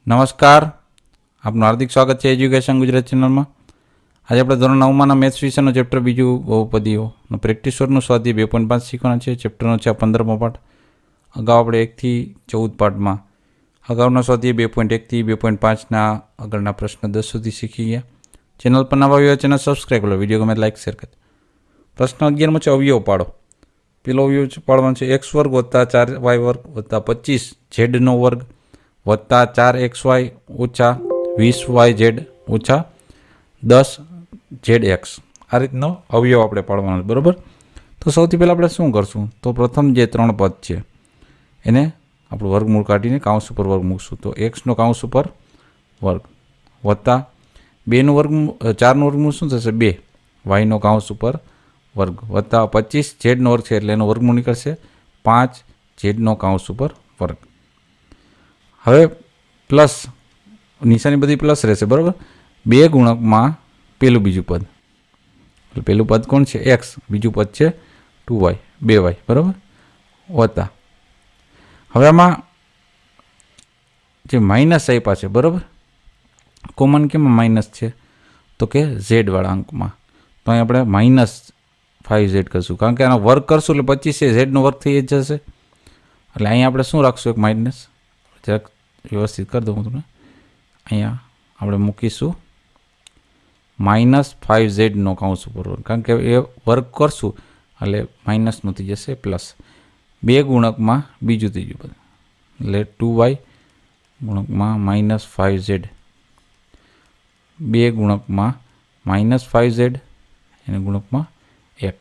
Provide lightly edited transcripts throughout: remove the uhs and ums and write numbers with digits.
નમસ્કાર, આપનું હાર્દિક સ્વાગત છે એજ્યુકેશન ગુજરાત ચેનલમાં. આજે આપણે ધોરણ 9માના મેથ્સ વિષયનો ચેપ્ટર બીજું બહુપદીઓનો પ્રેક્ટિસ વર્કનું સ્વાધ્યાય 2.5 શીખવાના છે. ચેપ્ટરનો છે આ 15મો પાઠ. અગાઉ આપણે 1 થી 14 પાઠમાં અગાઉના સ્વાધ્યાય 2.1 થી 2.5ના આગળના પ્રશ્ન 10 સુધી શીખી ગયા. ચેનલ પર નવા આવ્યા ચેનલ સબસ્ક્રાઈબ કરો, વિડીયો ગમે લાઈક શેર કરો. પ્રશ્ન 11માં છે અવયવ પાડો. પેલો અવયવ પાડવાનો છે x વર્ગ વત્તા 4y વર્ગ વત્તા 25 z નો વર્ગ વત્તા 4xy ઓછા 20yz ઓછા 10zx. આ રીતનો અવયવ આપણે પાડવાનો છે, બરાબર. તો સૌથી પહેલાં આપણે શું કરશું, તો પ્રથમ જે 3 પદ છે એને આપણું વર્ગમૂળ કાઢીને કાઉન્સ ઉપર વર્ગ મૂકશું. તો એક્સનો કાઉન્સ ઉપર વર્ગ વત્તા 2નું વર્ગમૂળ 4નું વર્ગમૂળ શું થશે 2, વાયનો કાઉન્સ ઉપર વર્ગ વત્તા 25 ઝેડનો વર્ગ છે એટલે એનો વર્ગમૂળ નીકળશે 5 ઝેડનો કાઉન્સ ઉપર વર્ગ. હવે પ્લસ નિશાની બધી પ્લસ રહેશે, બરાબર. 2 ગુણકમાં પહેલું બીજું પદ, પહેલું પદ કોણ છે એક્સ, બીજું પદ છે 2y 2y, બરાબર. વત્તા હવે આમાં જે માઇનસ આપ્યા છે, બરાબર, કોમન કેમાં માઇનસ છે તો કે ઝેડવાળા અંકમાં. તો અહીં આપણે માઇનસ 5z કરશું, કારણ કે આનો વર્ગ કરશું એટલે 25 ઝેડનો વર્ગ થઈ જ જશે. એટલે અહીંયા આપણે શું રાખશું, એક માઇનસ. જરાક વ્યવસ્થિત કરી દઉં તમને. અહીંયા આપણે મૂકીશું -5zનો કાઉન્સ ઉપર વર્ગ, કારણ કે એ વર્ગ કરશું એટલે માઇનસનું થઈ જશે પ્લસ. 2 ગુણકમાં બીજું ત્રીજું પદ એટલે 2y ગુણકમાં -5z, 2 ગુણકમાં -5z અને ગુણકમાં x.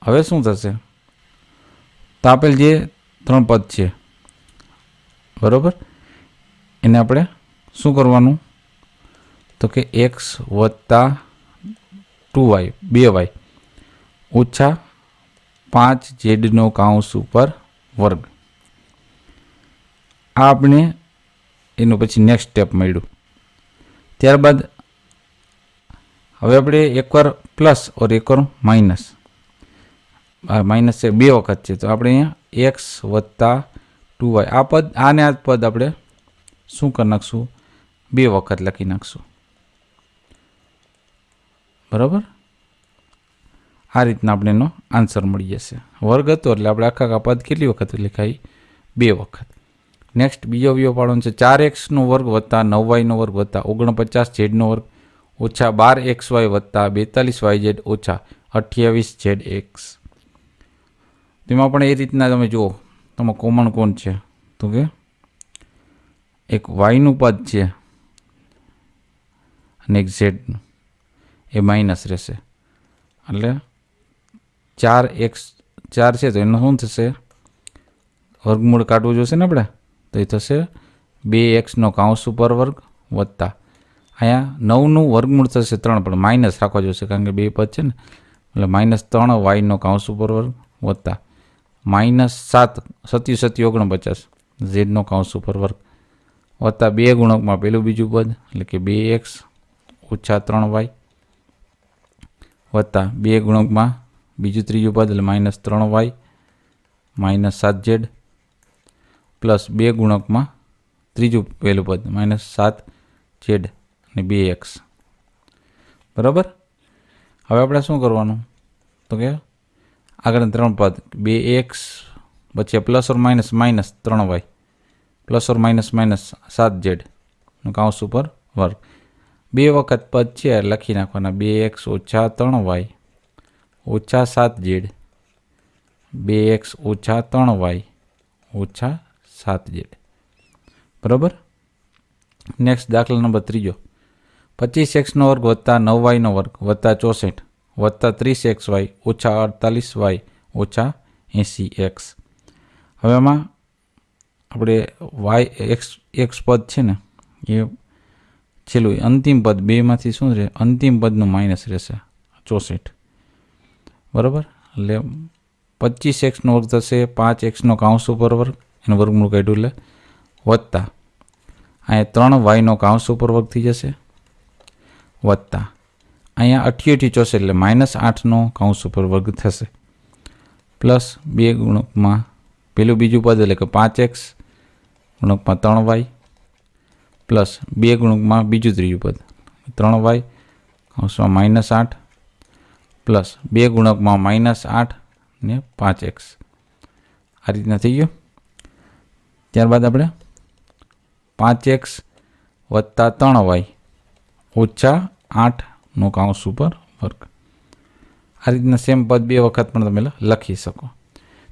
હવે શું થશે, તો આપેલ જે 3 પદ છે, બરાબર, એને આપણે શું કરવાનું તો કે x વત્તા 2y 2y ઓછા 5zનો કાઉન્સ ઉપર વર્ગ. આ આપણે એનું પછી નેક્સ્ટ સ્ટેપ મળ્યું. ત્યારબાદ હવે આપણે એકવાર પ્લસ ઓર એકવાર માઇનસ, માઇનસ છે 2 વખત છે, તો આપણે અહીંયા x વત્તા 2y આ પદ આને આ પદ આપણે શું કરી નાખશું 2 વખત લખી નાખશું, બરાબર. આ રીતના આપણે એનો આન્સર મળી જશે. વર્ગ હતો એટલે આપણે આખા પદ કેટલી વખત લખાય 2 વખત. નેક્સ્ટ બીજો અવયવ પાડવાનો છે 4x નો વર્ગ વત્તા 9y નો વર્ગ વત્તા 49z નો વર્ગ ઓછા 12xy વત્તા 42yz ઓછા 28zx. તેમાં પણ એ રીતના તમે જુઓ, તમે કોમન કોણ છે તો કે એક વાયનું પદ છે અને એક ઝેડનું, એ માઇનસ રહેશે. એટલે 4x 4 છે તો એનું શું થશે, વર્ગમૂળ કાઢવું જોશે ને આપણે, તો એ થશે 2xનો કાઉન્સ ઉપર વર્ગ વત્તા અહીંયા 9નું વર્ગમૂળ થશે 3, પણ માઇનસ રાખવા જોશે કારણ કે 2 પદ છે ને, એટલે -3yનો કાઉન્સ ઉપર વર્ગ વત્તા -7 27 49 ઝેડનો કાઉન્સ ઉપર વર્ગ વત્તા 2 ગુણકમાં પહેલું બીજું પદ એટલે કે 2x ઓછા 3y વત્તા 2 ગુણકમાં બીજું ત્રીજું પદ એટલે -3y -7z પ્લસ 2 ગુણકમાં ત્રીજું પહેલું પદ -7z અને 2x, બરાબર. હવે આપણે શું કરવાનું તો કે આગળ 3 પદ 2x પછી plus or minus -3y plus or minus -7z કાઉન્સ ઉપર વર્ગ. 2 વખત પદ છે લખી નાખવાના 2x ઓછા 3y ઓછા 7z 2x ઓછા 3y ઓછા 7z, બરાબર. નેક્સ્ટ દાખલા નંબર 3, 25x નો વર્ગ વત્તા 9y નો વર્ગ વત્તા 64 વત્તા 30xy ઓછા 48y ઓછા 80x. હવે આમાં આપણે x પદ છે ને એ છેલ્લું અંતિમ પદ 2માંથી શું રહે, અંતિમ પદનું માઇનસ રહેશે 64, બરાબર. એટલે 25xનો વર્ગ થશે 5xનો કાઉન્સ ઉપર વર્ગ, એનું વર્ગમૂળ કાઢ્યું એટલે વત્તા અહીંયા 3yનો કાઉન્સ ઉપર વર્ગ થઈ જશે વત્તા અહીંયા 88 64 એટલે -8નો કાઉન્સ ઉપર વર્ગ થશે પ્લસ 2 ગુણકમાં પેલું બીજું પદ એટલે કે 5x ગુણકમાં 3y પ્લસ 2 ગુણકમાં બીજું ત્રીજું પદ 3y કૌંસમાં -8 પ્લસ 2 ગુણકમાં -8 ને 5x આ રીતના થઈ ગયું. ત્યારબાદ આપણે 5x વત્તા 3y ઓછા 8 કૌંસ ઉપર વર્ગ આ રીતના સેમ પદ 2 વખત પણ તમે લખી શકો.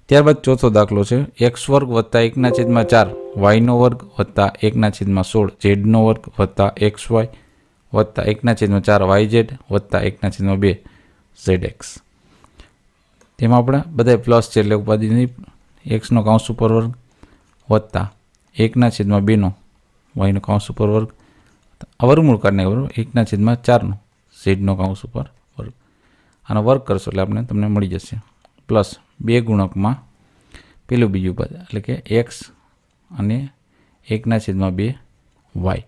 ત્યારબાદ ચોથો દાખલો છે x વર્ગ વત્તા 1/4 y વર્ગ વત્તા 1/16 z વર્ગ વત્તા xy વત્તા 1/4 yz વત્તા 1/2 zx. તેમાં આપણે બધા પ્લસ છે એટલે ઉપાધિ x કૌંસ ઉપર વર્ગ વત્તા 1/2 y કૌંસ ઉપર વર્ગ વર્ગમૂળ કાઢને બરાબર 1/4 z કૌંસ ઉપર વર્ગ આનો વર્ગ કરશો એટલે આપણે તમને મળી જશે પ્લસ 2 ગુણકમાં પેલું બીજું પદ એટલે કે x અને 1/2 y.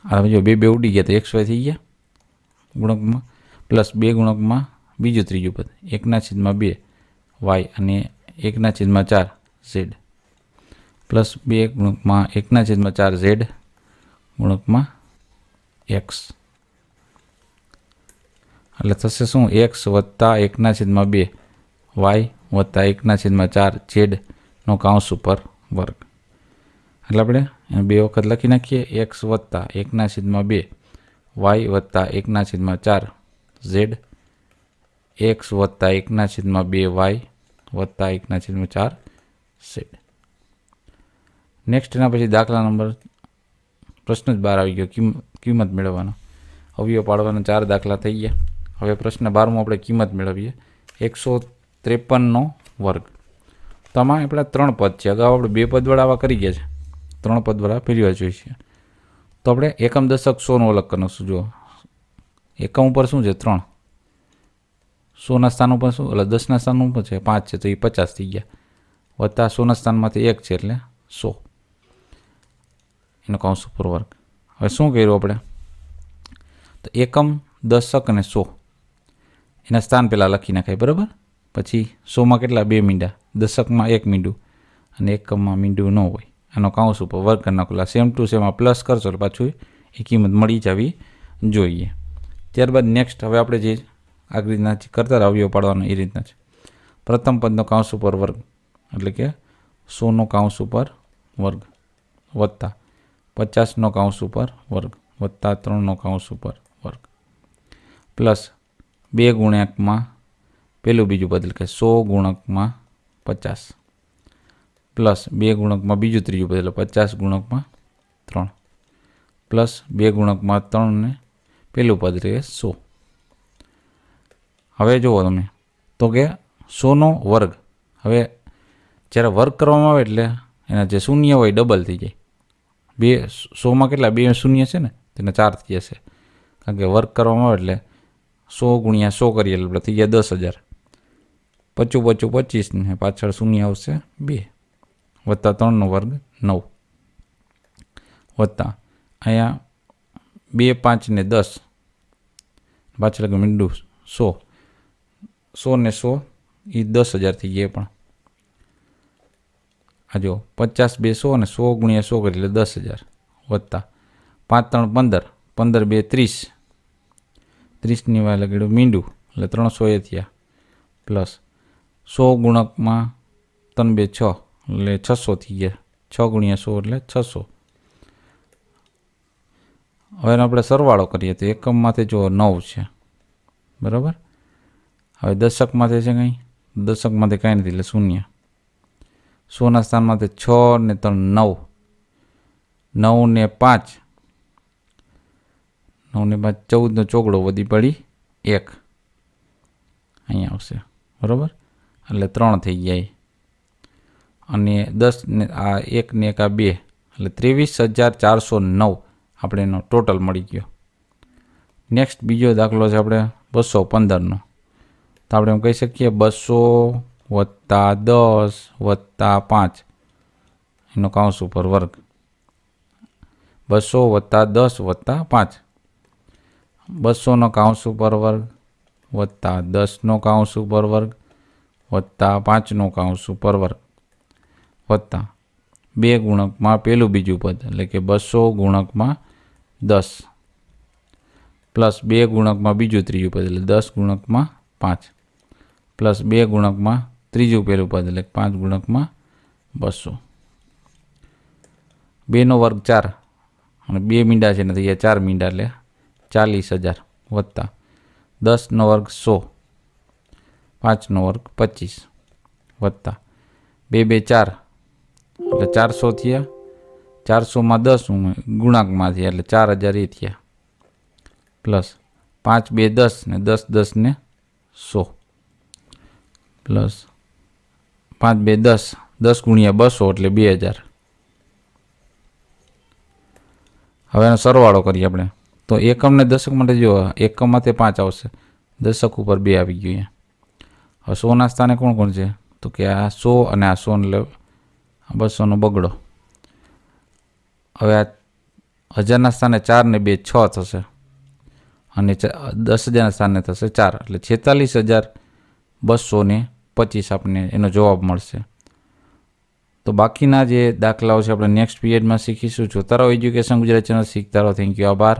હવે જો બે ઉડી ગયા તો xy થઈ ગયા ગુણકમાં પ્લસ 2 ગુણકમાં બીજું ત્રીજું પદ 1/2 y અને 1/4 z પ્લસ 2 ગુણકમાં 1/4 z ગુણકમાં x એટલે થશે શું x વત્તા 1/2 y વત્તા 1/4 z કૌંસ ઉપર વર્ગ. એટલે આપણે બે વખત લખી નાખીએ x વત્તા 1/2 y વત્તા 1/4 z x વત્તા 1/2 y વત્તા 1/4 z. નેક્સ્ટ એના પછી દાખલા નંબર પ્રશ્ન જ 12 આવી ગયો કિંમત મેળવવાનો. અવયવ પાડવાના 4 દાખલા થઈ ગયા. હવે પ્રશ્ન 12મો આપણે કિંમત મેળવીએ 153 વર્ગ. તો આમાં આપણા 3 પદ છે. અગાઉ આપણે 2 પદવાળા આવા કરી ગયા છે 3 પદવાળા પહેલી વાર જોઈશે. તો આપણે એકમ દશક 100નો અલગ કરશું. જુઓ એકમ ઉપર શું છે 3 100ના સ્થાન ઉપર શું એટલે 10ના સ્થાન ઉપર છે 5 છે તો એ 50 થઈ ગયા વત્તા 100ના સ્થાનમાંથી 1 છે એટલે 100 એનો કૌંસ ઉપર વર્ગ. હવે શું કર્યું આપણે તો એકમ દશક અને 100 એના સ્થાન પહેલાં લખી નાખાય બરાબર. પછી 100માં કેટલા 2 મીંડા દશકમાં 1 મીંડું અને એકમમાં મીંડું ન હોય આનો કૌંસ ઉપર વર્ગ કરી નાખેલા સેમ ટુ સેમ આ પ્લસ કરશો એટલે પાછું એ કિંમત મળી જવી જોઈએ. ત્યારબાદ નેક્સ્ટ હવે આપણે જે આગળ રીતના કરતા અવયવ પાડવાનો એ રીતના છે. પ્રથમ પદનો કૌંસ ઉપર વર્ગ એટલે કે 100 કૌંસ ઉપર વર્ગ વત્તા 50 કૌંસ ઉપર વર્ગ વત્તા 3 કૌંસ ઉપર વર્ગ પ્લસ 2 ગુણ્યાકમાં પેલું બીજું પદ એટલે કે 100 ગુણકમાં 50 પ્લસ 2 ગુણકમાં બીજું ત્રીજું પદ એટલે 50 ગુણકમાં 3 પ્લસ 2 ગુણકમાં 3 ને પેલું પદ એટલે 100. હવે જુઓ તમે તો કે 100નો વર્ગ. હવે જ્યારે વર્ગ કરવામાં આવે એટલે એના જે શૂન્ય હોય ડબલ થઈ જાય. 100માં કેટલા 2 શૂન્ય છે ને તેના 4 થઈ જશે કારણ કે વર્ગ કરવામાં આવે એટલે 100 ગુણ્યા 100 કરીએ એટલે થઈ ગયા 10,000 55 25 ને પાછળ શૂન્ય આવશે 2 વત્તા 3નો વર્ગ 9 વત્તા અહીંયા 2 5 ને 10 પાછળ મીંડું 100 ને 100 એ 10,000 થઈ ગયા પણ આ જો 50 2 100 અને 100 ગુણ્યા 100 કરી એટલે 10,000 વત્તા 5 3 15 15 2 30 30ની વાર લગાડ્યું મીંડું એટલે 300 એ થયા પ્લસ 100 ગુણકમાં 3 2 6 એટલે 600 થઈ ગયા 6 ગુણ્યા 100 એટલે 600. હવે આપણે સરવાળો કરીએ તો એકમમાંથી જો 9 છે બરાબર. હવે દશકમાંથી છે કંઈ દશકમાંથી કાંઈ નથી એટલે શૂન્ય 100ના સ્થાનમાંથી 6 ને 3 9 9 ને 5 9 ને 5 14નો ચોગડો વધી પડી 1 અહીંયા આવશે બરાબર એટલે 3 થઈ ગયા અને 10 ને આ 1 ને 1 આ 2 એટલે 23,409 આપણે એનો ટોટલ મળી ગયો. નેક્સ્ટ બીજો દાખલો છે આપણે 215નો. તો આપણે એમ કહી શકીએ 200 વત્તા 10 વત્તા 5 એનો કૌંસ ઉપર વર્ગ 200 વત્તા 10 વત્તા 5 200નો કૌંસ ઉપર વર્ગ વત્તા 10નો કૌંસ ઉપર વર્ગ વત્તા 5નો કૌંસ ઉપર વર્ગ વત્તા 2 ગુણકમાં પહેલું બીજું પદ એટલે કે 200 ગુણકમાં 10 પ્લસ 2 ગુણકમાં બીજું ત્રીજું પદ એટલે 10 ગુણકમાં 5 પ્લસ 2 ગુણકમાં ત્રીજું પહેલું પદ એટલે 5 ગુણકમાં 200. 2 નો વર્ગ 4 અને 2 મીંડા છે ને થઈ ગયા 4 મીંડા એટલે 40,000 વત્તા 10 નો વર્ગ 100, 5 નો વર્ગ 25 વત્તા 2 2 4 એટલે 400 થયા. 400માં 10 ગુણાંકમાં થયા એટલે 4,000 એ થયા પ્લસ 5 2 10 ને 10 10 ને 100 પ્લસ 5 2 10 10 ગુણ્યા 200 એટલે 2,000. હવે એનો સરવાળો કરીએ આપણે તો એકમ ને દશક માટે જો એકમમાં તે 5 આવશે, દશક ઉપર 2 આવી ગયું. હવે 100ના સ્થાને કોણ કોણ છે તો કે આ 100 અને આ 100 એટલે 200નો બગડો. હવે આ 1000ના સ્થાને 4 ને 2 6 થશે અને 10,000ના સ્થાને થશે 4 એટલે 46,225 આપણને એનો જવાબ મળશે. તો બાકીના જે દાખલાઓ છે આપણે નેક્સ્ટ પીરિયડમાં શીખીશું. જોતા રહો એજ્યુકેશન ગુજરાત ચેનલ, શીખતા રહો. થેન્ક યુ, આભાર.